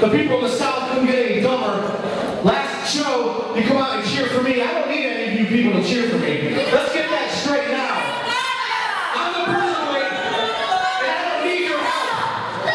the people in the South couldn't get any dumber. Last show, you come out and cheer for me. I don't need any of you people to cheer for me. Let's get that straight now. I'm the Bruiserweight, and I don't need your help.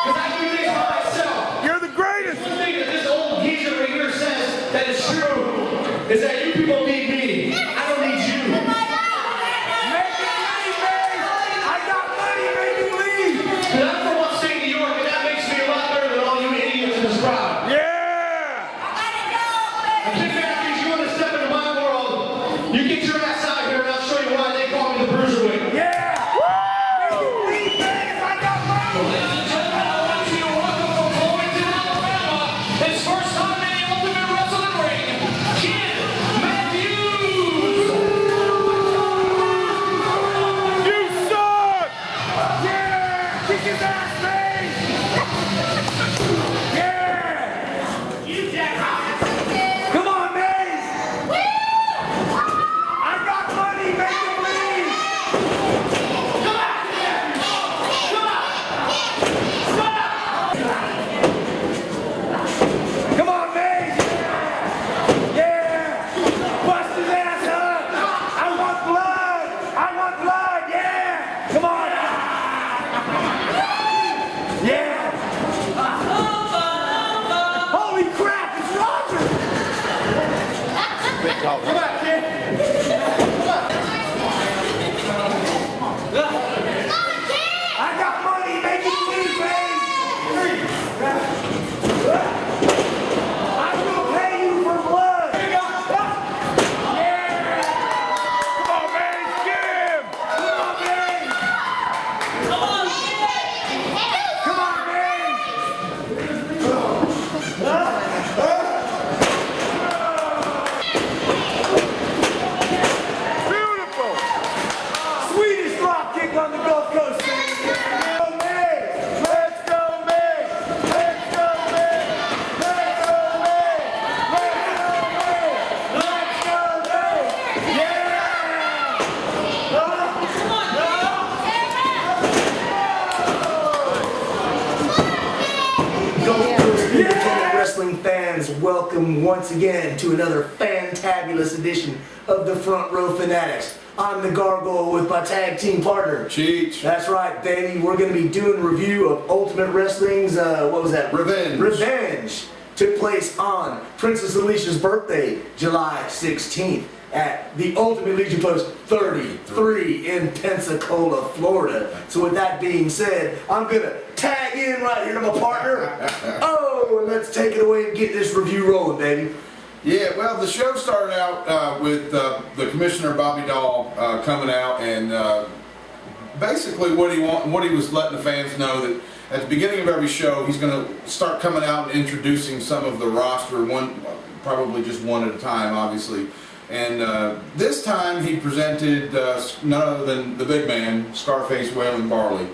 Because I do things by myself. You're the greatest. One thing that this old geezer right here says that is true is that you people need me. I don't need you. Make it leave, man. I got money, make it leave. And I'm from upstate New York, and that makes me a lot better than all you idiots in this crowd. Yeah. And Kid Matthews, you want to step into my world, you get your ass out here and I'll show you why they call me the Bruiserweight. Yeah. Make it leave, man. I got money. Ladies and gentlemen, I want you to welcome from Bloomington, Alabama, his first time in the Ultimate Wrestling ring, Kid Matthews. You suck. Yeah. Kick his ass, man. Yeah. You jackass. Come on, Maze! I got money, make it leave! Come on! Come on! Come on, Maze! Yeah! Bust his ass up! I want blood! I want blood, yeah! Come on! Yeah! Holy crap, it's Roger! Come on, kid! I got money, make it leave, Maze! I will pay you for blood! Yeah! Come on, Maze, get him! Come on, Maze! Come on, Maze! Beautiful! Swedish drop kick on the Gulf Coast, baby! Go, Maze! Let's go, Maze! Let's go, Maze! Let's go, Maze! Let's go, Maze! Let's go, Maze! Yeah! Independent wrestling fans, welcome once again to another fantabulous edition of the Front Row Fanatics. I'm the Gargoyle with my tag team partner, Cheech. That's right, baby. We're going to be doing a review of Ultimate Wrestling's, what was that? Revenge. Revenge. Took place on Princess Alicia's birthday, July 16th, at the Ultimate Legion Post 33 in Pensacola, Florida. So with that being said, I'm going to tag in right here to my partner. Oh, and let's take it away and get this review rolling, baby. Yeah, well, the show started out with the Commissioner Bobby Dahl coming out, and basically what he was letting the fans know that at the beginning of every show he's going to start coming out and introducing some of the roster, probably just one at a time, obviously. And this time he presented none other than the big man, Scarface Waylon Barley.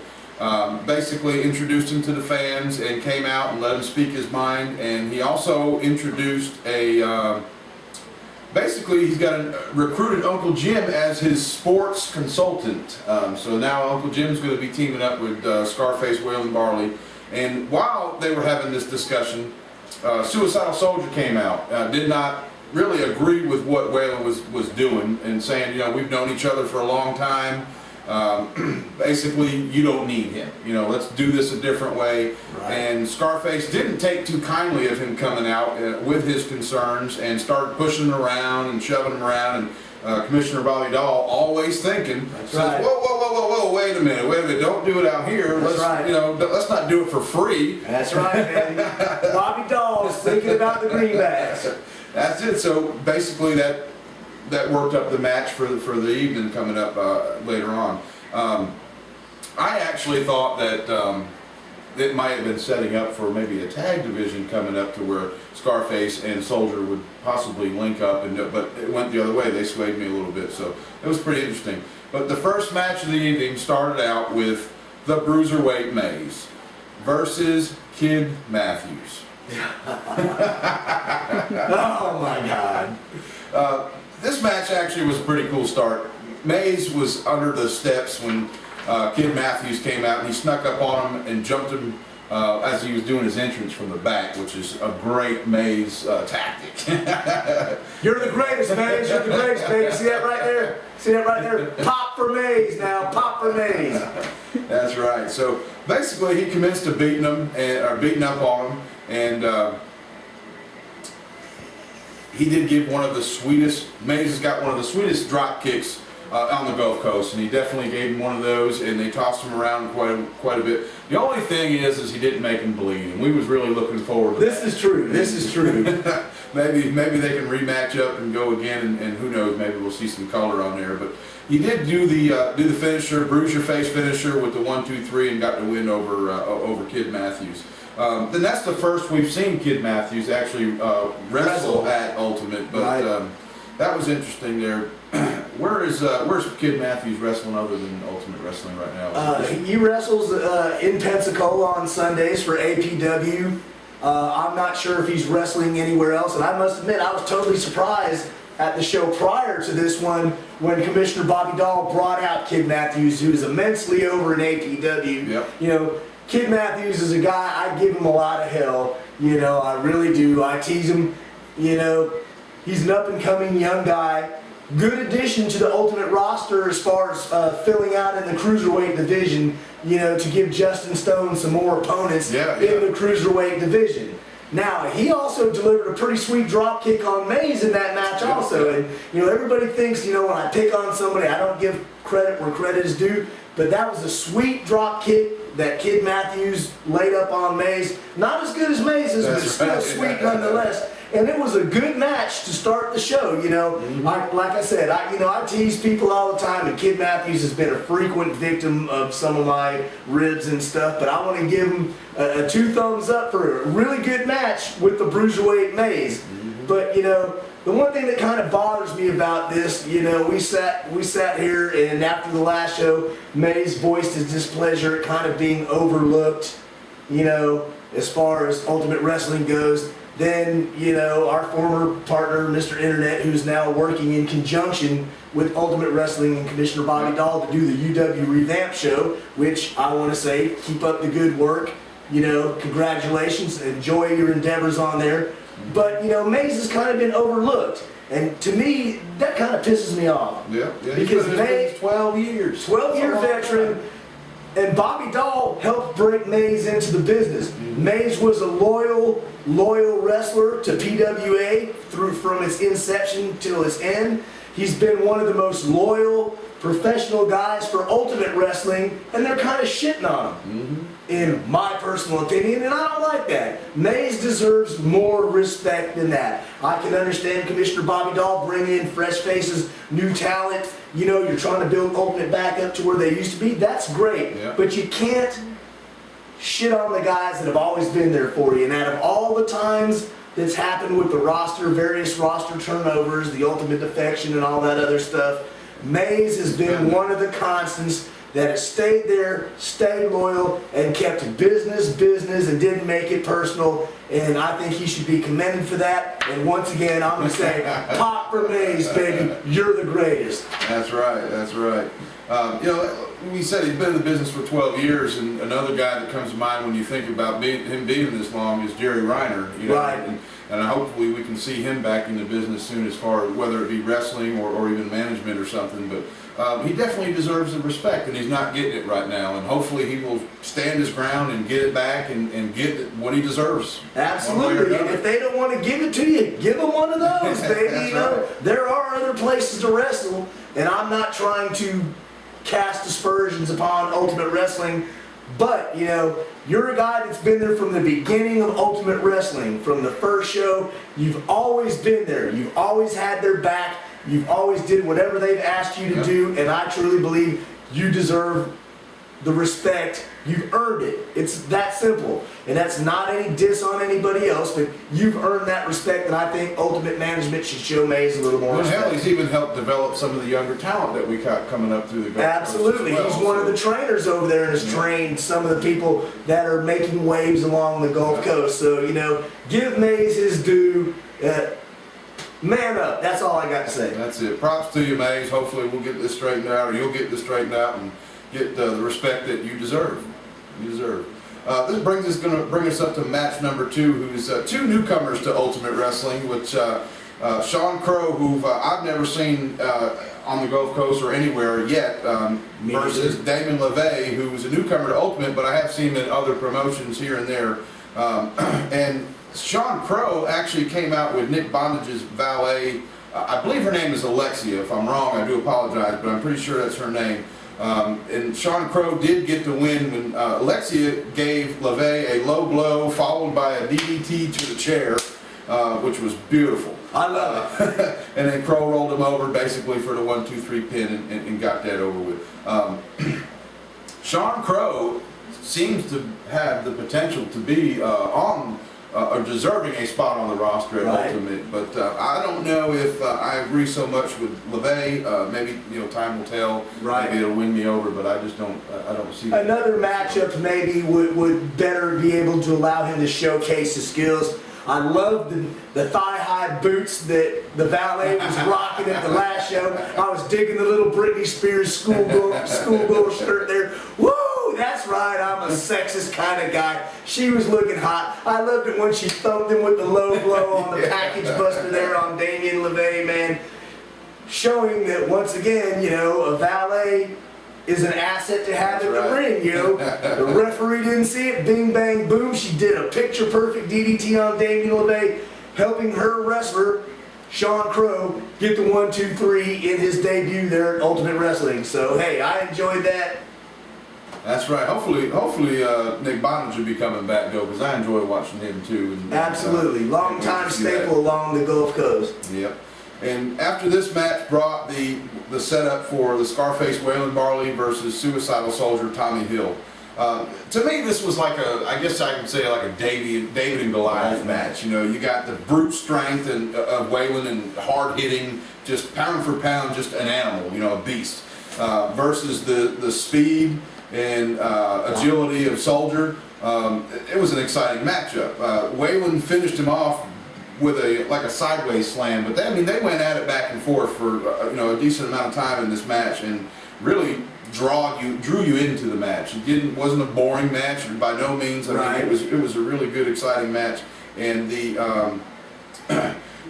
Basically introduced him to the fans and came out and let him speak his mind. And he also introduced basically he's recruited Uncle Jim as his sports consultant. So now Uncle Jim's going to be teaming up with Scarface Waylon Barley. And while they were having this discussion, Suicidal Soldier came out, did not really agree with what Waylon was doing, and saying, you know, we've known each other for a long time. Basically, you don't need him. You know, let's do this a different way. Right. And Scarface didn't take too kindly of him coming out with his concerns and started pushing him around and shoving him around. And Commissioner Bobby Dahl, always thinking, says, right. Whoa, wait a minute, don't do it out here. Let's, right. You know, let's not do it for free. That's right, man. Bobby Dahl is thinking about the greenbacks. That's it. So basically that worked up the match for the evening coming up later on. I actually thought that it might have been setting up for maybe a tag division coming up to where Scarface and Soldier would possibly link up, but it went the other way. They swayed me a little bit, so it was pretty interesting. But the first match of the evening started out with the Bruiserweight Maze versus Kid Matthews. Oh my God. This match actually was a pretty cool start. Maze was under the steps when Kid Matthews came out, and he snuck up on him and jumped him as he was doing his entrance from the back, which is a great Mays tactic. You're the greatest, Mays. You're the greatest, baby. See that right there? See that right there? Pop for Mays now. Pop for Mays. That's right. So basically, he commenced to beating him or beating up on him, and he did give one of the sweetest. Mays has got one of the sweetest drop kicks on the Gulf Coast, and he definitely gave him one of those, and they tossed him around quite a bit. The only thing is he didn't make him bleed, and we was really looking forward to This is true. This is true. maybe they can rematch up and go again, and who knows, maybe we'll see some color on there. But he did do the finisher, bruise your face finisher with the 1, 2, 3, and got the win over Kid Matthews. Then that's the first we've seen Kid Matthews actually wrestle at Ultimate, but Right. That was interesting there. Where's Kid Matthews wrestling other than Ultimate Wrestling right now? He wrestles in Pensacola on Sundays for APW. I'm not sure if he's wrestling anywhere else, and I must admit I was totally surprised at the show prior to this one when Commissioner Bobby Dahl brought out Kid Matthews, who is immensely over in APW. Yep. You know, Kid Matthews is a guy, I give him a lot of hell. You know, I really do. I tease him. You know, he's an up-and-coming young guy. Good addition to the Ultimate roster as far as filling out in the Cruiserweight division, you know, to give Justin Stone some more opponents in the Cruiserweight division. Now, he also delivered a pretty sweet drop kick on Mays in that match also. And, you know, everybody thinks, you know, when I pick on somebody, I don't give credit where credit is due. But that was a sweet drop kick that Kid Matthews laid up on Mays. Not as good as Mays's, but still sweet nonetheless. And it was a good match to start the show, you know. Like I said, I tease people all the time, and Kid Matthews has been a frequent victim of some of my ribs and stuff, but I want to give him a 2 thumbs up for a really good match with the Bruiserweight Mays. But, you know, the one thing that kind of bothers me about this, you know, we sat here, and after the last show, Mays voiced his displeasure at kind of being overlooked, you know, as far as Ultimate Wrestling goes. Then, you know, our former partner, Mr. Internet, who's now working in conjunction with Ultimate Wrestling and Commissioner Bobby Dahl to do the UW Revamp show, which I want to say, keep up the good work. You know, congratulations, enjoy your endeavors on there. But, you know, Mays has kind of been overlooked. And to me, that kind of pisses me off. Yeah. Because Mays, 12 years. 12-year veteran. And Bobby Dahl helped bring Mays into the business. Mays was a loyal wrestler to PWA from its inception till its end. He's been one of the most loyal professional guys for Ultimate Wrestling, and they're kind of shitting on him, in my personal opinion, and I don't like that. Mays deserves more respect than that. I can understand Commissioner Bobby Dahl bringing in fresh faces, new talent. You know, you're trying to build Ultimate back up to where they used to be. That's great, but you can't shit on the guys that have always been there for you. And out of all the times that's happened with the roster, various roster turnovers, the Ultimate defection and all that other stuff, Mays has been one of the constants that has stayed there, stayed loyal, and kept business, and didn't make it personal. And I think he should be commended for that. And once again, I'm going to say, pop for Mays, baby. You're the greatest. That's right. That's right. You know, we said he's been in the business for 12 years, and another guy that comes to mind when you think about him being this long is Jerry Reiner. You know, Right. And hopefully we can see him back in the business soon, as far as whether it be wrestling or even management or something. But he definitely deserves the respect, and he's not getting it right now. And hopefully he will stand his ground and get it back and get what he deserves. Absolutely. And if they don't want to give it to you, give them one of those, baby. You know, there are other places to wrestle, and I'm not trying to cast aspersions upon Ultimate Wrestling. But, you know, you're a guy that's been there from the beginning of Ultimate Wrestling. From the first show, you've always been there. You've always had their back. You've always did whatever they've asked you to do. And I truly believe you deserve the respect. You've earned it. It's that simple. And that's not any diss on anybody else, but you've earned that respect, and I think Ultimate Management should show Mays a little more Well, respect. hell, he's even helped develop some of the younger talent that we got coming up through the Gulf Coast Absolutely. as well, He's one of the trainers over there and has trained some of the people that are making waves along the Gulf Coast. So, you know, give Mays his due. Man up. That's all I got to say. That's it. Props to you, Mays. Hopefully we'll get this straightened out, or you'll get this straightened out and get the respect that you deserve. You deserve. this going to bring us up to match number 2, who's 2 newcomers to Ultimate Wrestling, which Sean Crow, who I've never seen on the Gulf Coast or anywhere yet, versus Damon LeVay, who's a newcomer to Ultimate, but I have seen him in other promotions here and there. And Sean Crow actually came out with Nick Bondage's valet. I believe her name is Alexia. If I'm wrong, I do apologize, but I'm pretty sure that's her name. And Sean Crow did get the win when Alexia gave LeVay a low blow followed by a DDT to the chair, which was beautiful. I love it. And then Crow rolled him over basically for the 1-2-3 pin and got that over with. Sean Crow seems to have the potential to be on or deserving a spot on the roster at Ultimate, but I don't know if I agree so much with LeVay. Maybe time will tell. Maybe it'll win me over, but I just don't. I don't see another matchup. Maybe would better be able to allow him to showcase his skills. I love the thigh-high boots that the valet was rocking at the last show. I was digging the little Britney Spears schoolgirl shirt there. Woo! That's right, I'm a sexist kind of guy. She was looking hot. I loved it when she thumped him with the low blow on the package buster there on Damien LeVay, man. Showing that once again, a valet is an asset to have in the ring, The referee didn't see it, bing bang boom. She did a picture perfect DDT on Damien LeVay, helping her wrestler, Sean Crow, get the 1-2-3 in his debut there at Ultimate Wrestling. So hey, I enjoyed that. That's right. Hopefully, Nick Bondage will be coming back, though, because I enjoy watching him too. And, absolutely, long-time staple along the Gulf Coast. Yep. And after this match brought the setup for the Scarface Waylon Barley versus Suicidal Soldier Tommy Hill. To me, this was like I guess I can say like a David and Goliath match. You got the brute strength of Waylon and hard hitting, just pound for pound, just an animal, a beast, versus the speed and agility of Soldier. It was an exciting matchup. Waylon finished him off with a sideways slam, but they went at it back and forth for a decent amount of time in this match, and really drew you into the match. It wasn't a boring match by no means. I mean, it was a really good, exciting match, and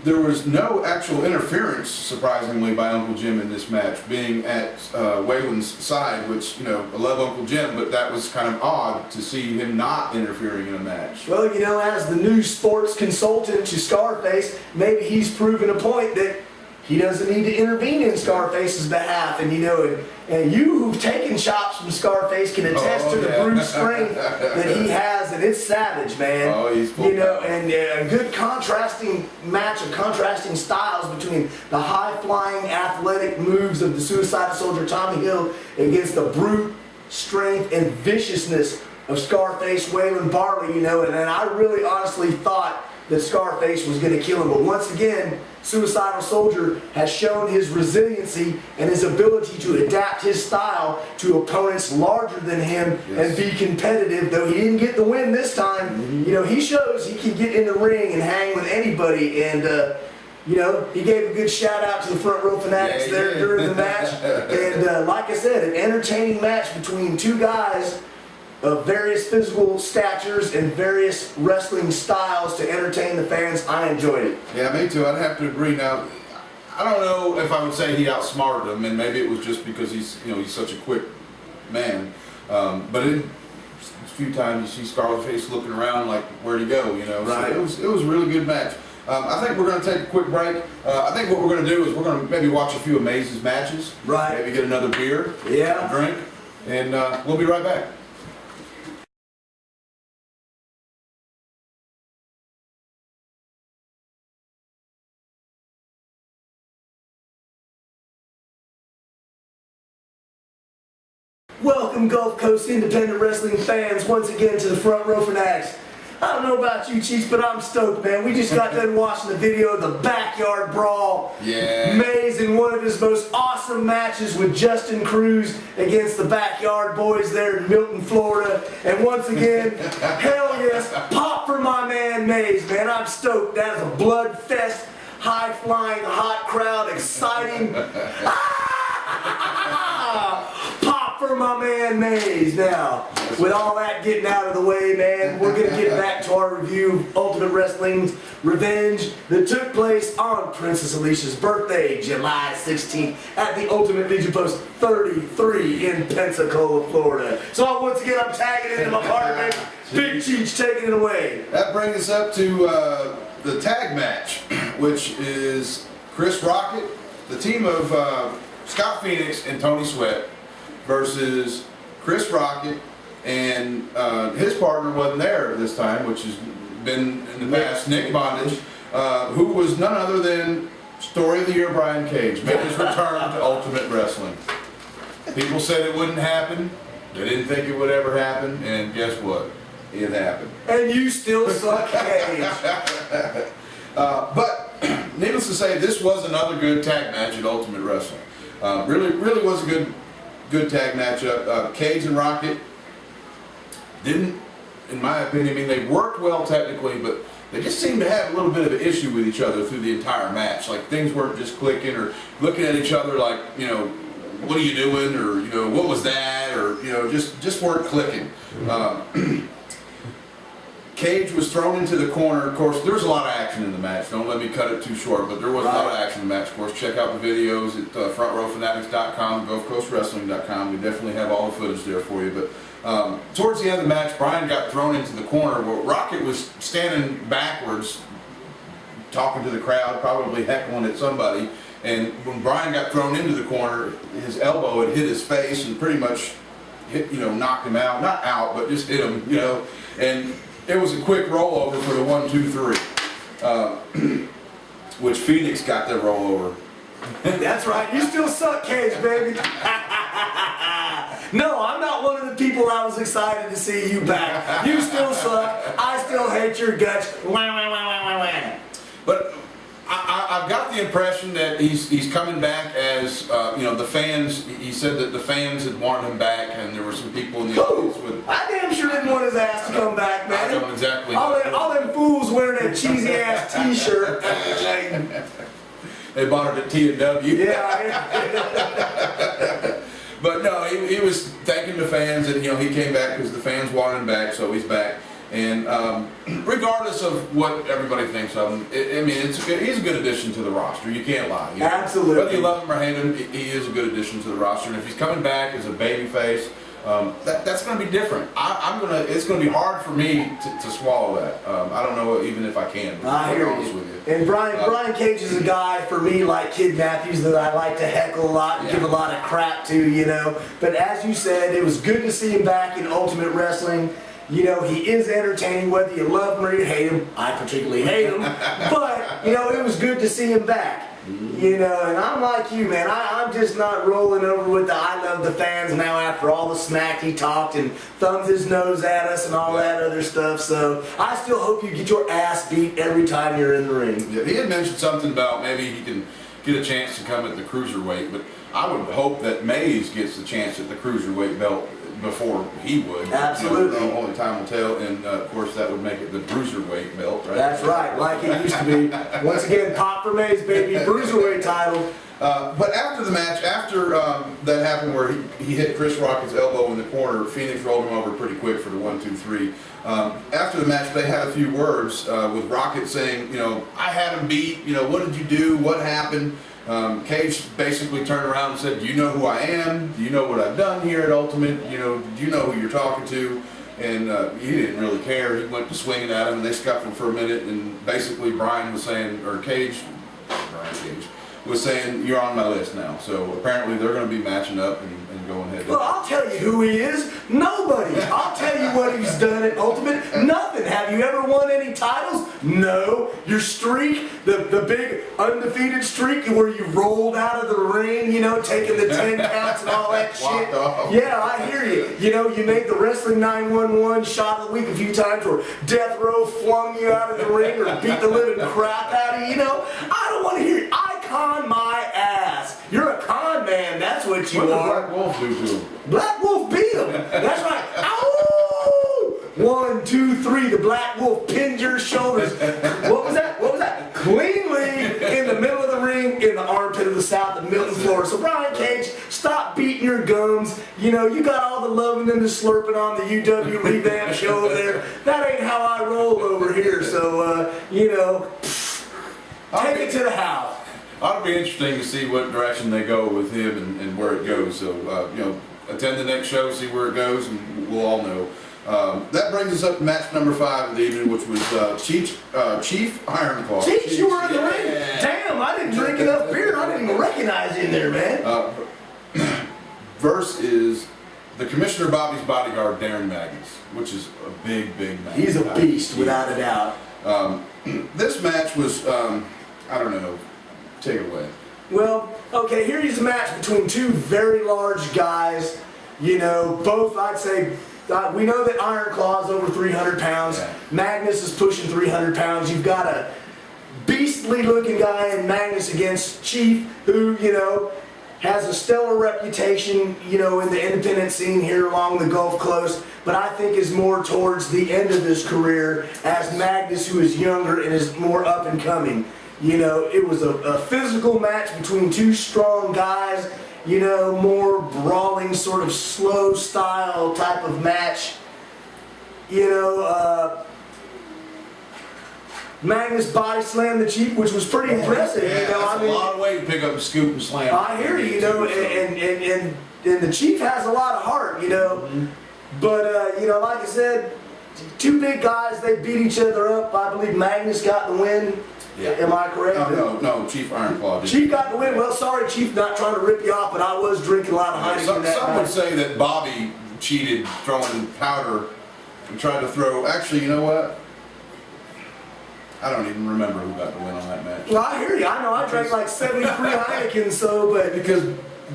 there was no actual interference, surprisingly, by Uncle Jim in this match, being at Waylon's side, which, I love Uncle Jim, but that was kind of odd to see him not interfering in a match. Well, as the new sports consultant to Scarface, maybe he's proven a point that he doesn't need to intervene in Scarface's behalf, and and you who've taken shots from Scarface can attest to the brute strength that he has, and it's savage, man. Oh, he's full and a good contrasting match of contrasting styles between the high-flying athletic moves of the Suicidal Soldier Tommy Hill against the brute strength and viciousness of Scarface Waylon Barley, and I really honestly thought that Scarface was going to kill him. But once again, Suicidal Soldier has shown his resiliency and his ability to adapt his style to opponents larger than him and be competitive. Though he didn't get the win this time, he shows he can get in the ring and hang with anybody. And he gave a good shout out to the Front Row Fanatics during the match. And like I said, an entertaining match between two guys of various physical statures and various wrestling styles to entertain the fans. I enjoyed it. Yeah, me too. I'd have to agree. Now, I don't know if I would say he outsmarted him, and maybe it was just because he's such a quick man. But a few times you see Scarface looking around like, where'd he go? So it was a really good match. I think we're going to take a quick break. I think what we're going to do is we're going to maybe watch a few Amazes matches. Maybe get another beer, a drink, and we'll be right back. Welcome, Gulf Coast independent wrestling fans, once again to the Front Row Fanatics. I don't know about you, Cheech, but I'm stoked, man. We just got done watching the video of the Backyard Brawl. Yeah. Maze in one of his most awesome matches with Justin Cruz against the Backyard Boys there in Milton, Florida. And once again, hell yes, pop for my man Maze, man. I'm stoked. That is a blood fest, high-flying, hot crowd, exciting. Pop Pop for my man Mays. Now, with all that getting out of the way, man, we're going to get back to our review of Ultimate Wrestling's Revenge that took place on Princess Alicia's birthday, July 16th, at the Ultimate Legion Post 33 in Pensacola, Florida. So once again, I'm tagging into my partner, man, Big Cheech, taking it away. That brings us up to the tag match, which is Chris Rocket, the team of Scott Phoenix and Tony Sweat, versus Chris Rocket and his partner wasn't there this time, which has been in the past, Nick Bondage, who was none other than Story of the Year Brian Cage, made his return to Ultimate Wrestling. People said it wouldn't happen. They didn't think it would ever happen, and guess what? It happened. And you still suck, Cage. But needless to say, this was another good tag match at Ultimate Wrestling. Really was a good tag matchup. Cage and Rocket didn't, in my opinion, I mean, they worked well technically, but they just seemed to have a little bit of an issue with each other through the entire match. Like things weren't just clicking or looking at each other like, you know, what are you doing? Or, you know, what was that? Or, you know, just weren't clicking. Cage was thrown into the corner. Of course, there was a lot of action in the match. Don't let me cut it too short, but there was a lot of action in the match. Of course, check out the videos at frontrowfanatics.com, GulfCoastWrestling.com. We definitely have all the footage there for you. But towards the end of the match, Brian got thrown into the corner where Rocket was standing backwards, talking to the crowd, probably heckling at somebody. And when Brian got thrown into the corner, his elbow had hit his face and pretty much hit, you know, knocked him out. Not out, but just hit him, you know. And it was a quick rollover for the 1, 2, 3, which Phoenix got their rollover. That's right. You still suck, Cage, baby. No, I'm not one of the people I was excited to see you back. You still suck. I still hate your guts. Wah, wah, wah, wah, wah, wah. But I've got the impression that he's coming back as, you know, the fans, he said that the fans had wanted him back, and there were some people in the audience with... I damn sure didn't want his ass to come back, man. I don't exactly all know. all them fools wearing that cheesy ass t-shirt. They bought it at T&W. Yeah. But no, he was thanking the fans, and, you know, he came back because the fans wanted him back, so he's back. And regardless of what everybody thinks of him, I mean, he's a good addition to the roster. You can't lie. You know? Absolutely. Whether you love him or hate him, he is a good addition to the roster. And if he's coming back as a babyface, that's going to be different. It's going to be hard for me to swallow that. I don't know even if I can. I hear honest you. with you. And Brian Cage is a guy, for me, like Kid Matthews, that I like to heckle a lot and give a lot of crap to, you know. But as you said, it was good to see him back in Ultimate Wrestling. You know, he is entertaining, whether you love him or you hate him. I particularly hate him. But, you know, it was good to see him back. You know, and I'm like you, man. I'm just not rolling over with the I love the fans now after all the smack he talked and thumbed his nose at us and all that other stuff. So I still hope you get your ass beat every time you're in the ring. Yeah, he had mentioned something about maybe he can get a chance to come at the cruiserweight, but I would hope that Mays gets the chance at the cruiserweight belt before he would. Absolutely. You know, only time will tell, and of course that would make it the bruiserweight belt, right? That's right, like it used to be. Once again, Pop for Mays, baby, bruiserweight title. But after the match, after that happened where he hit Chris Rocket's elbow in the corner, Phoenix rolled him over pretty quick for the 1, 2, 3. After the match, they had a few words with Rocket saying, you know, I had him beat, you know, what did you do, what happened? Cage basically turned around and said, do you know who I am? Do you know what I've done here at Ultimate? You know, do you know who you're talking to? And he didn't really care. He went to swinging at him, and they scuffled for a minute, and basically Brian was saying, or Brian Cage, was saying, you're on my list now. So apparently they're going to be matching up and going head to head. Well, I'll tell you who he is. Nobody. I'll tell you what he's done at Ultimate. Nothing. Have you ever won any titles? No. Your streak, the big undefeated streak where you rolled out of the ring, you know, taking the 10 counts and all that shit. Off. Yeah, I hear you. You know, you made the Wrestling 911 shot of the week a few times where Death Row flung you out of the ring or beat the living crap out of you. You know, I don't want to hear it. I con my ass. You're a con man. That's what you What did are. Black Wolf do to him? Black Wolf beat him. That's right. Ow! 1, 2, 3. The Black Wolf pinned your shoulders. What was that? What was that? Cleanly in the middle of the ring, in the armpit of the South of Milton, Florida. So Brian Cage, stop beating your gums. You know, got all the loving and the slurping on the UW revamp show over there. That ain't how I roll over here. So, take it to the house. It'll be interesting to see what direction they go with him and where it goes. So, attend the next show, see where it goes, and we'll all know. That brings us up to match number 5 of the evening, which was Chief Ironclaw. Cheech, you were in the ring? Damn, I didn't drink enough beer. I didn't even recognize you in there, man. Verse is the Commissioner Bobby's bodyguard, Darren Magnus, which is a big match. He's a beast, without a doubt. This match was, I don't know, take it away. Well, okay, here's a match between two very large guys. Both, I'd say, we know that Ironclaw is over 300 pounds. Yeah. Magnus is pushing 300 pounds. You've got a beastly looking guy in Magnus against Chief, who, has a stellar reputation, in the independent scene here along the Gulf Coast, but I think is more towards the end of his career as Magnus, who is younger and is more up and coming. It was a physical match between two strong guys, more brawling, sort of slow style type of match. Magnus body slammed the Chief, which was pretty impressive. Yeah, that's a lot of weight to pick up a scoop and slam. I hear you, and the Chief has a lot of heart, Mm-hmm. But, like I said, two big guys, they beat each other up. I believe Magnus got the win. Yeah. Am I correct? No, Chief Ironclaw did. Chief got the win. Well, sorry, Chief, not trying to rip you off, but I was drinking a lot of Heineken that Some night. would say that Bobby cheated throwing powder and tried to throw. Actually, you know what? I don't even remember who got the win on that match. Well, I hear you. I know I drank like 73 Heineken, so, but... Because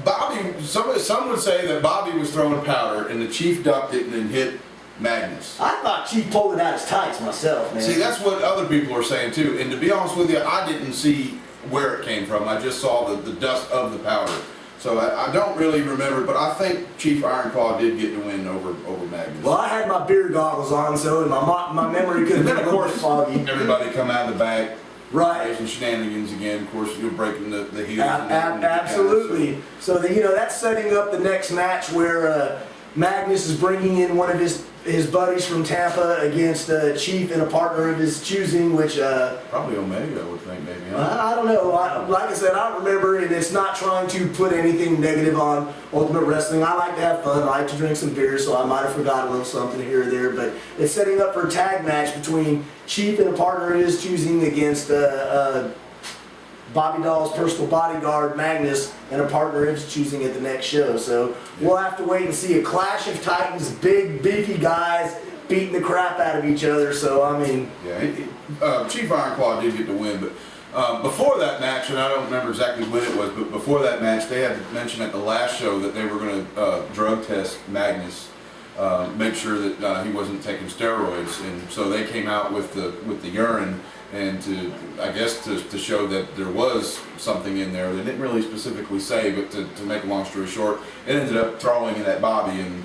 Bobby, some would say that Bobby was throwing powder and the Chief ducked it and then hit Magnus. I thought Chief pulled it out his tights myself, man. See, that's what other people are saying too. And to be honest with you, I didn't see where it came from. I just saw the dust of the powder. So I don't really remember, but I think Chief Ironclaw did get the win over Magnus. Well, I had my beer goggles on, so and my memory could have And been then a of little course, bit foggy. everybody come out of the back. Right. And shenanigans again. Of course, you're breaking the heels. Absolutely. So that's setting up the next match where Magnus is bringing in one of his buddies from Tampa against Chief and a partner of his choosing, which Probably Omega, I would think, maybe. Huh? I don't know. Like I said, I don't remember, and it's not trying to put anything negative on Ultimate Wrestling. I like to have fun. I like to drink some beer, so I might have forgot a little something here or there. But it's setting up for a tag match between Chief and a partner of his choosing against Bobby Doll's personal bodyguard, Magnus, and a partner of his choosing at the next show. So we'll have to wait and see a clash of titans, big, beefy guys beating the crap out of each other. So, I mean... Yeah, Chief Ironclaw did get the win, but before that match, and I don't remember exactly when it was, but before that match, they had mentioned at the last show that they were going to drug test Magnus, make sure that he wasn't taking steroids, and so they came out with the urine, and to show that there was something in there. They didn't really specifically say, but to make a long story short, it ended up throwing it at Bobby, and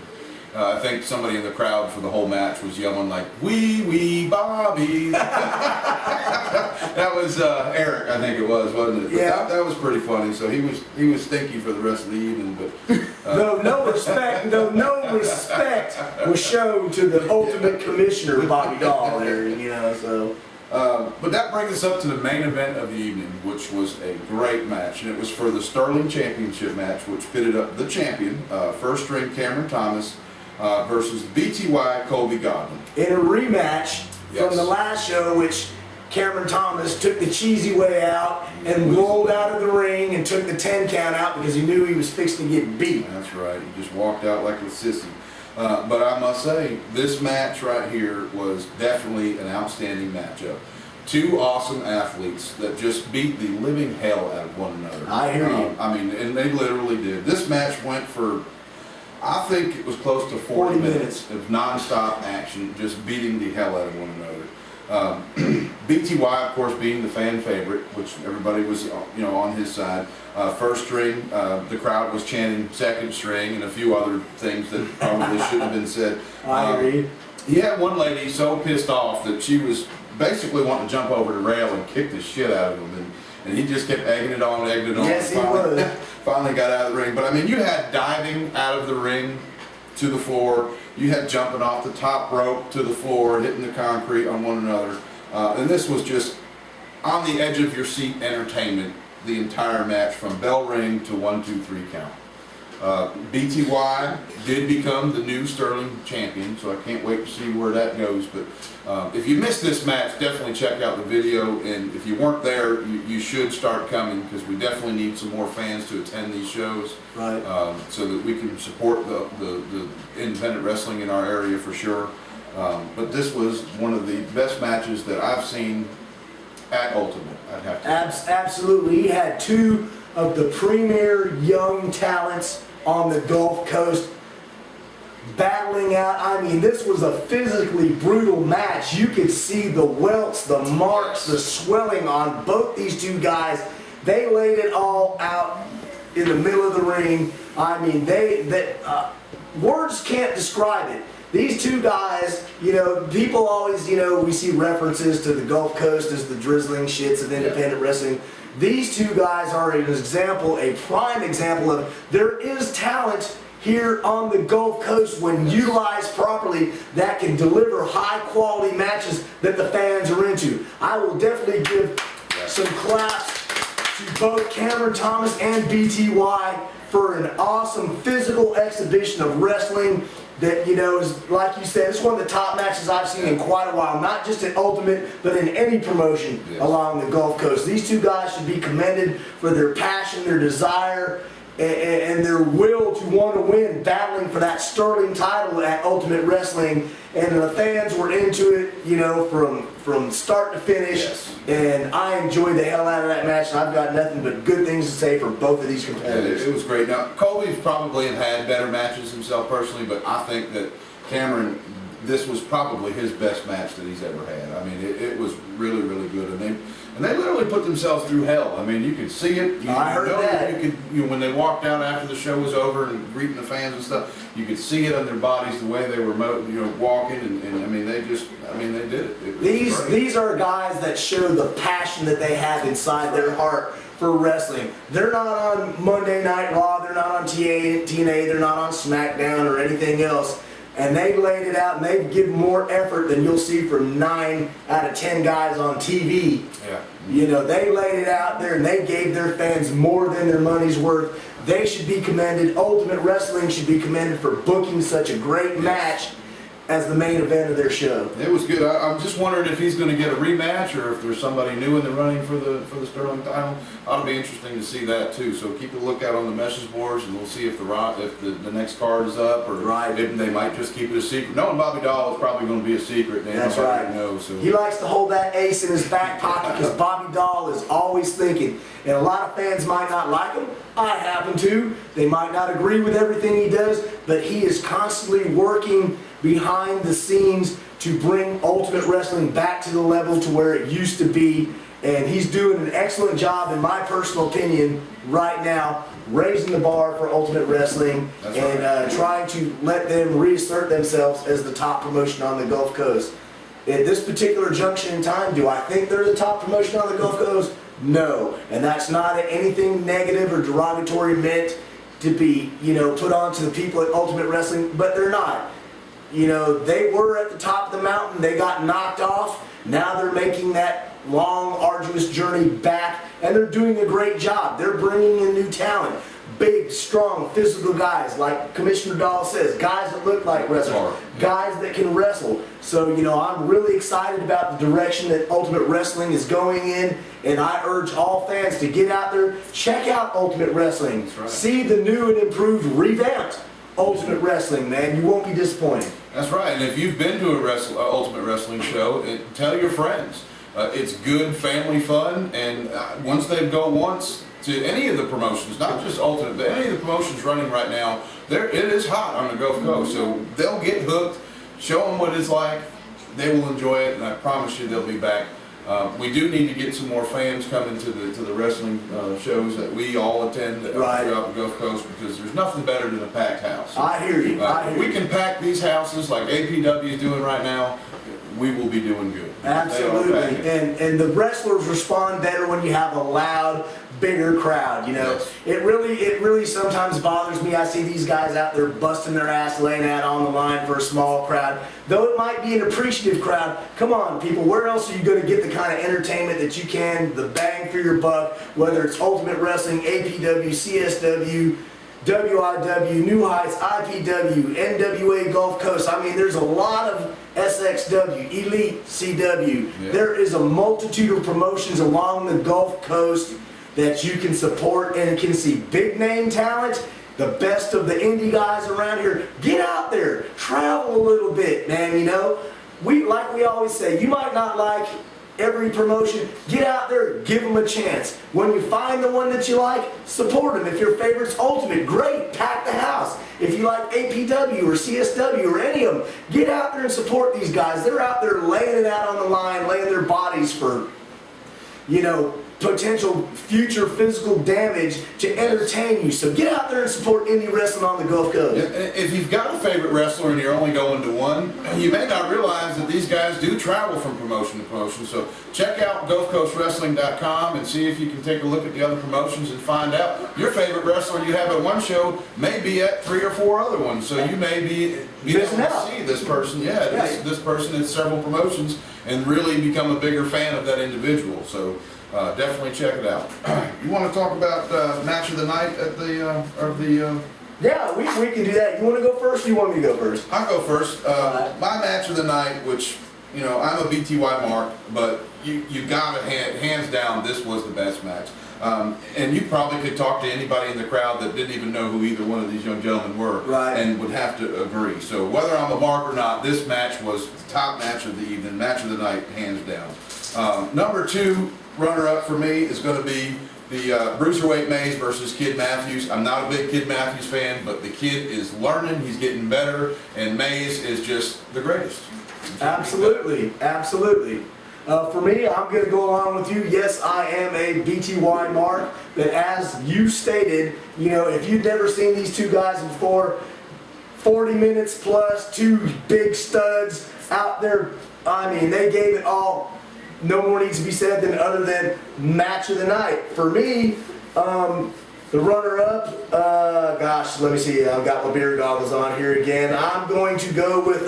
I think somebody in the crowd for the whole match was yelling like, "Wee Bobby." That was Eric, I think it was, wasn't it? But yeah. That was pretty funny. So he was stinky for the rest of the evening, but no respect was shown to the Ultimate Commissioner, Bobby Doll there, so... but that brings us up to the main event of the evening, which was a great match, and it was for the Sterling Championship match, which pitted up the champion, first string Cameron Thomas, versus BTY Colby Godwin. In a rematch from the last show, which Cameron Thomas took the cheesy way out and rolled out of the ring and took the 10 count out because he knew he was fixing to get beat. That's right, he just walked out like a sissy. But I must say, this match right here was definitely an outstanding matchup. Two awesome athletes that just beat the living hell out of one another. I hear you. I mean, and they literally did. This match went for, I think it was close to 40 minutes of non-stop action, just beating the hell out of one another. BTY, of course, being the fan favorite, which everybody was, on his side. First string, the crowd was chanting second string and a few other things that probably shouldn't have been said. I agree. He had one lady so pissed off that she was basically wanting to jump over the rail and kick the shit out of him, and he just kept egging it on. Yes, he would. Finally got out of the ring. But I mean, you had diving out of the ring to the floor. You had jumping off the top rope to the floor, hitting the concrete on one another. And this was just on the edge of your seat entertainment the entire match from bell ring to 1, 2, 3 count. BTY did become the new Sterling champion, so I can't wait to see where that goes. But if you missed this match, definitely check out the video. And if you weren't there, you should start coming, because we definitely need some more fans to attend these shows, Right. so that we can support the independent wrestling in our area for sure. But this was one of the best matches that I've seen at Ultimate, I'd have to say. Absolutely. He had two of the premier young talents on the Gulf Coast battling out. I mean, this was a physically brutal match. You could see the welts, the marks, the swelling on both these two guys. They laid it all out in the middle of the ring. I mean, words can't describe it. These two guys, you know, people always, you know, we see references to the Gulf Coast as the drizzling shits of independent wrestling. These two guys are an example, a prime example of there is talent here on the Gulf Coast when utilized properly that can deliver high quality matches that the fans are into. I will definitely give some claps to both Cameron Thomas and BTY for an awesome physical exhibition of wrestling that, you know, is, like you said, it's one of the top matches I've seen in quite a while, not just at Ultimate, but in any promotion along the Gulf Coast. These two guys should be commended for their passion, their desire, and their will to want to win, battling for that Sterling title at Ultimate Wrestling. And the fans were into it, you know, from start to finish. Yes. And I enjoyed the hell out of that match, and I've got nothing but good things to say for both of these competitors. It was great. Now, Colby's probably have had better matches himself personally, but I think that Cameron, this was probably his best match that he's ever had. I mean, it was really, really good. And they literally put themselves through hell. I mean, you could see it. I heard that. You when they walked out after the show was over and greeting the fans and stuff, you could see it on their bodies, the way they were, walking. And I mean, they did it. These are guys that show the passion that they have inside their heart for wrestling. They're not on Monday Night Raw, they're not on TNA, they're not on SmackDown or anything else. And they laid it out, and they give more effort than you'll see from 9 out of 10 guys on TV. Yeah. You know, they laid it out there, and they gave their fans more than their money's worth. They should be commended. Ultimate Wrestling should be commended for booking such a great match as the main event of their show. It was good. I'm just wondering if he's going to get a rematch, or if there's somebody new in the running for the Sterling title. It'll be interesting to see that too. So keep a lookout on the message boards, and we'll see if the next card is up, or if they might just keep it a secret. Knowing Bobby Dahl is probably going to be a secret. That's right. Knows, so. He likes to hold that ace in his back pocket because Bobby Dahl is always thinking. And a lot of fans might not like him. I happen to. They might not agree with everything he does, but he is constantly working behind the scenes to bring Ultimate Wrestling back to the level to where it used to be. And he's doing an excellent job, in my personal opinion, right now, raising the bar for Ultimate Wrestling and trying to let them reassert themselves as the top promotion on the Gulf Coast. At this particular junction in time, do I think they're the top promotion on the Gulf Coast? No. And that's not anything negative or derogatory meant to be, you know, put on to the people at Ultimate Wrestling, but they're not. You know, they were at the top of the mountain, they got knocked off, now they're making that long, arduous journey back, and they're doing a great job. They're bringing in new talent. Big, strong, physical guys, like Commissioner Dahl says, guys that look like wrestlers, guys that can wrestle. So, you know, I'm really excited about the direction that Ultimate Wrestling is going in, and I urge all fans to get out there, check out Ultimate Wrestling, see the new and improved, revamped Ultimate Wrestling, man. You won't be disappointed. That's right. And if you've been to a Ultimate Wrestling show, tell your friends. It's good family fun, and once they go once to any of the promotions, not just Ultimate, but any of the promotions running right now, it is hot on the Gulf Coast. So they'll get hooked. Show them what it's like. They will enjoy it, and I promise you they'll be back. We do need to get some more fans coming to the wrestling shows that we all attend throughout the Gulf Coast, because there's nothing better than a packed house. I hear you. If we can pack these houses like APW is doing right now, we will be doing good. Absolutely. And the wrestlers respond better when you have a loud, bigger crowd, you know. Yes. It really sometimes bothers me. I see these guys out there busting their ass, laying out on the line for a small crowd. Though it might be an appreciative crowd, come on, people, where else are you going to get the kind of entertainment that you can, the bang for your buck, whether it's Ultimate Wrestling, APW, CSW, WIW, New Heights, IPW, NWA Gulf Coast. I mean, there's a lot of SXW, Elite CW. Yeah. There is a multitude of promotions along the Gulf Coast that you can support and can see big name talent, the best of the indie guys around here. Get out there, travel a little bit, man, you know. Like we always say, you might not like every promotion, get out there, give them a chance. When you find the one that you like, support them. If your favorite's Ultimate, great, pack the house. If you like APW or CSW or any of them, get out there and support these guys. They're out there laying it out on the line, laying their bodies for, you know, potential future physical damage to entertain you. So get out there and support indie wrestling on the Gulf Coast. If you've got a favorite wrestler and you're only going to one, you may not realize that these guys do travel from promotion to promotion. So check out GulfCoastWrestling.com and see if you can take a look at the other promotions and find out your favorite wrestler you have at one show may be at 3 or 4 other ones. So you may be able to see this person, this person in several promotions and really become a bigger fan of that individual. So definitely check it out. You want to talk about match of the night at Yeah, we can do that. You want to go first or you want me to go first? I'll go first. My match of the night, which, you know, I'm a BTY mark, but you got to, hands down, this was the best match. And you probably could talk to anybody in the crowd that didn't even know who either one of these young gentlemen were, and would have to agree. So whether I'm a mark or not, this match was the top match of the evening, match of the night, hands down. Number 2 runner-up for me is going to be the Bruiserweight Mays versus Kid Matthews. I'm not a big Kid Matthews fan, but the kid is learning, he's getting better, and Mays is just the greatest. Absolutely, absolutely. For me, I'm going to go along with you. Yes, I am a BTY mark, but as you stated, you know, if you've never seen these two guys before, 40 minutes plus, 2 big studs out there, I mean, they gave it all. No more needs to be said other than match of the night. For me, the runner-up, gosh, let me see. I've got my beer goggles on here again. I'm going to go with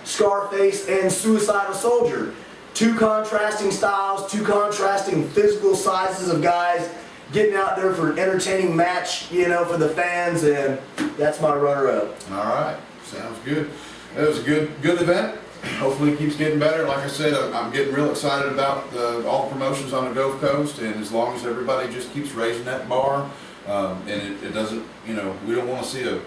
Scarface and Suicidal Soldier. 2 contrasting styles, 2 contrasting physical sizes of guys getting out there for an entertaining match, you know, for the fans, and that's my runner-up. All right, sounds good. It was a good event. Hopefully it keeps getting better. Like I said, I'm getting real excited about all the promotions on the Gulf Coast, and as long as everybody just keeps raising that bar, and it doesn't, you know, we don't want to see a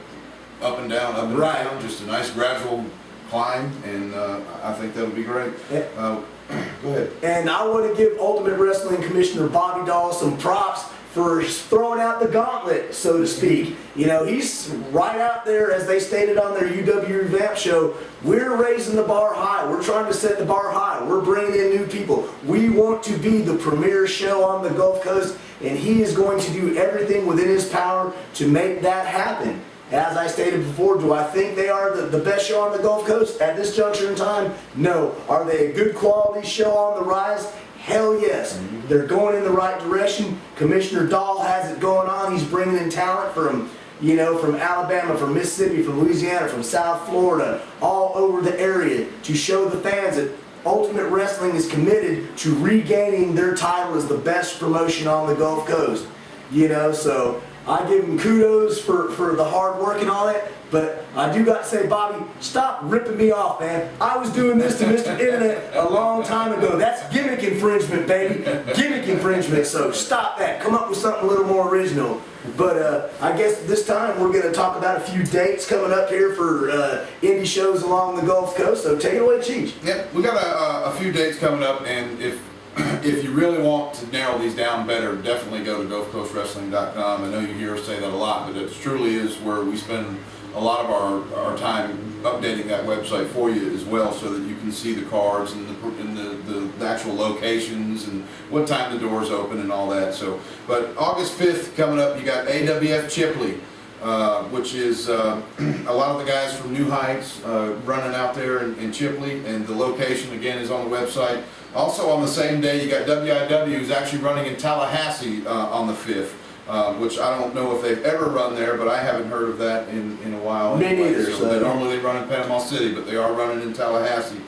up and down, just a nice gradual climb, and I think that'll be great. Go ahead. And I want to give Ultimate Wrestling Commissioner Bobby Dahl some props for throwing out the gauntlet, so to speak. You know, he's right out there, as they stated on their UW Revamp show, we're raising the bar high. We're trying to set the bar high. We're bringing in new people. We want to be the premier show on the Gulf Coast, and he is going to do everything within his power to make that happen. As I stated before, do I think they are the best show on the Gulf Coast at this juncture in time? No. Are they a good quality show on the rise? Hell yes. They're going in the right direction. Commissioner Dahl has it going on. He's bringing in talent from, you know, from Alabama, from Mississippi, from Louisiana, from South Florida, all over the area to show the fans that Ultimate Wrestling is committed to regaining their title as the best promotion on the Gulf Coast. You know, so I give them kudos for the hard work and all that, but I do got to say, Bobby, stop ripping me off, man. I was doing this to Mr. Internet a long time ago. That's gimmick infringement, baby. Gimmick infringement, so stop that. Come up with something a little more original. But I guess this time we're going to talk about a few dates coming up here for indie shows along the Gulf Coast, so take it away, Cheech. Yep, we got a few dates coming up, and if you really want to narrow these down better, definitely go to GulfCoastWrestling.com. I know you hear us say that a lot, but it truly is where we spend a lot of our time updating that website for you as well, so that you can see the cards and the actual locations and what time the doors open and all that. So, but August 5th coming up, you got AWF Chipley which is a lot of the guys from New Heights running out there in Chipley, and the location again is on the website. Also on the same day, you got WIW who's actually running in Tallahassee on the 5th, which I don't know if they've ever run there, but I haven't heard of that in a while. Me neither. So they normally run in Panama City, but they are running in Tallahassee.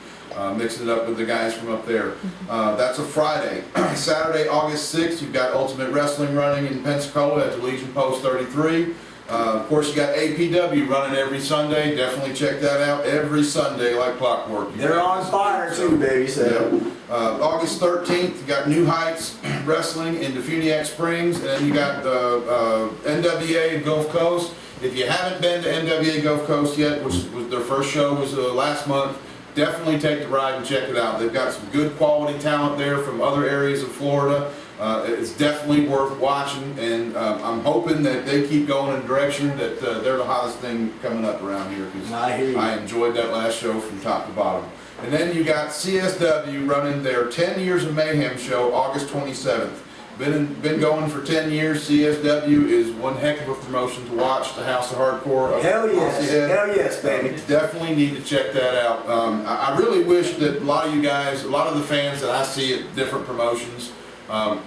Mixing it up with the guys from up there. That's a Friday. Saturday, August 6th, you've got Ultimate Wrestling running in Pensacola at the Legion Post 33. Of course, you got APW running every Sunday. Definitely check that out every Sunday like clockwork. They're on fire too, baby. So. Yeah. August 13th, you got New Heights Wrestling in Defuniac Springs, and then you got NWA in Gulf Coast. If you haven't been to NWA Gulf Coast yet, which was their first show was last month, definitely take the ride and check it out. They've got some good quality talent there from other areas of Florida. It's definitely worth watching, and I'm hoping that they keep going in a direction that they're the hottest thing coming up around here, because I enjoyed that last show from top to bottom. And then you got CSW running their 10 Years of Mayhem show August 27th. Been going for 10 years. CSW is one heck of a promotion to watch. The House of Hardcore. Hell yes, hell yes, baby. Definitely need to check that out. I really wish that a lot of you guys, a lot of the fans that I see at different promotions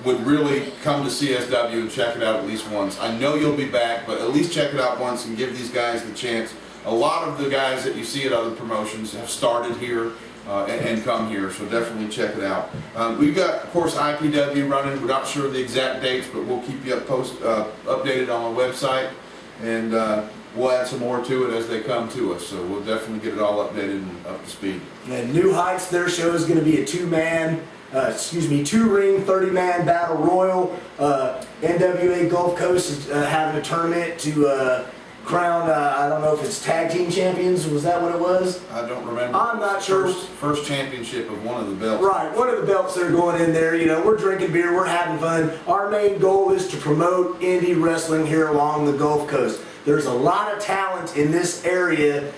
would really come to CSW and check it out at least once. I know you'll be back, but at least check it out once and give these guys the chance. A lot of the guys that you see at other promotions have started here and come here, so definitely check it out. We've got, of course, IPW running. We're not sure of the exact dates, but we'll keep you updated on our website, and we'll add some more to it as they come to us. So we'll definitely get it all updated and up to speed. And New Heights, their show is going to be a two-ring, 30-man battle royal. NWA Gulf Coast is having a tournament to crown, I don't know if it's tag team champions. Was that what it was? I don't remember. I'm not sure. First championship of one of the belts. Right, one of the belts that are going in there. You know, we're drinking beer, we're having fun. Our main goal is to promote indie wrestling here along the Gulf Coast. There's a lot of talent in this area.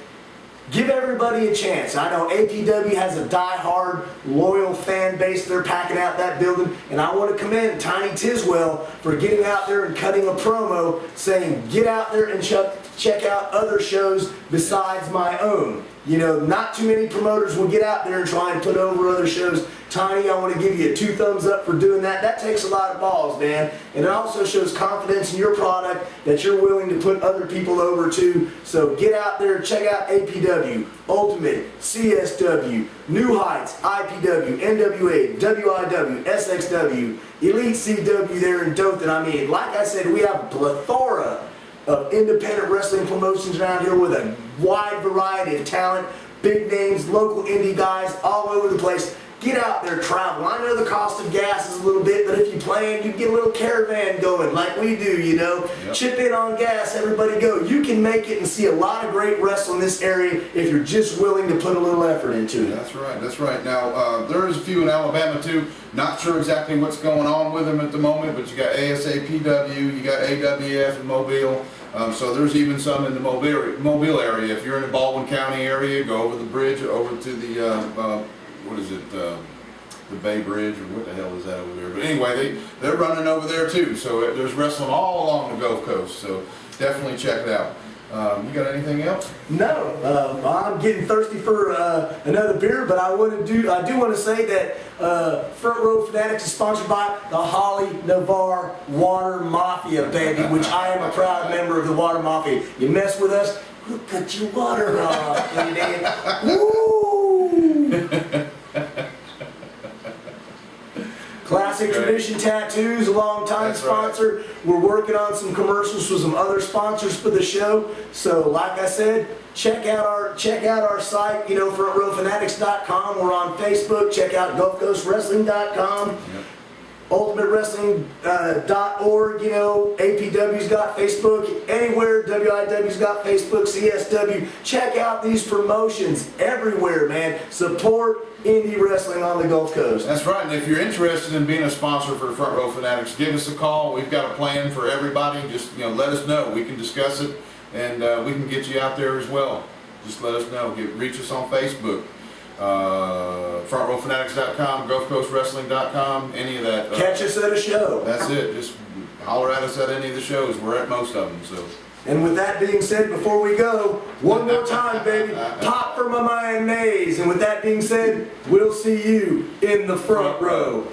Give everybody a chance. I know APW has a die-hard, loyal fan base. They're packing out that building. And I want to commend Tiny Tiswell for getting out there and cutting a promo saying, get out there and check out other shows besides my own. You know, not too many promoters will get out there and try and put over other shows. Tiny, I want to give you a 2 thumbs up for doing that. That takes a lot of balls, man. And it also shows confidence in your product that you're willing to put other people over too. So get out there, check out APW, Ultimate, CSW, New Heights, IPW, NWA, WIW, SXW, Elite CW there in Dothan. I mean, like I said, we have a plethora of independent wrestling promotions around here with a wide variety of talent, big names, local indie guys all over the place. Get out there, travel. I know the cost of gas is a little bit, but if you plan, you get a little caravan going like we do, you know. Yep. Chip in on gas, everybody go. You can make it and see a lot of great wrestling in this area if you're just willing to put a little effort into it. That's right, that's right. Now, there's a few in Alabama too. Not sure exactly what's going on with them at the moment, but you got ASAPW, you got AWF in Mobile. So there's even some in the Mobile area. If you're in the Baldwin County area, go over the bridge over to the what is it, the Bay Bridge, or what the hell is that over there? But anyway, they're running over there too. So there's wrestling all along the Gulf Coast. So definitely check it out. You got anything else? No, I'm getting thirsty for another beer, but I do want to say that Front Row Fanatics is sponsored by the Holly Navarre Water Mafia, baby, which I am a proud member of the Water Mafia. You mess with us, we'll cut your water off, baby. Woo! Classic Tradition Tattoos, a long-time sponsor. Right. We're working on some commercials with some other sponsors for the show. So, like I said, check out our site. You know, FrontRowFanatics.com. We're on Facebook. Check out GulfCoastWrestling.com. Yep. UltimateWrestling.org, you know, APW's got Facebook, anywhere, WIW's got Facebook, CSW. Check out these promotions everywhere, man. Support indie wrestling on the Gulf Coast. That's right, and if you're interested in being a sponsor for Front Row Fanatics, give us a call. We've got a plan for everybody. Just, you know, let us know. We can discuss it, and we can get you out there as well. Just let us know. Reach us on Facebook. FrontRowFanatics.com, GulfCoastWrestling.com, any of that. Catch us at a show. That's it. Just holler at us at any of the shows. We're at most of them. So And with that being said, before we go, one more time, baby, pop for my mayonnaise. And with that being said, we'll see you in the front row.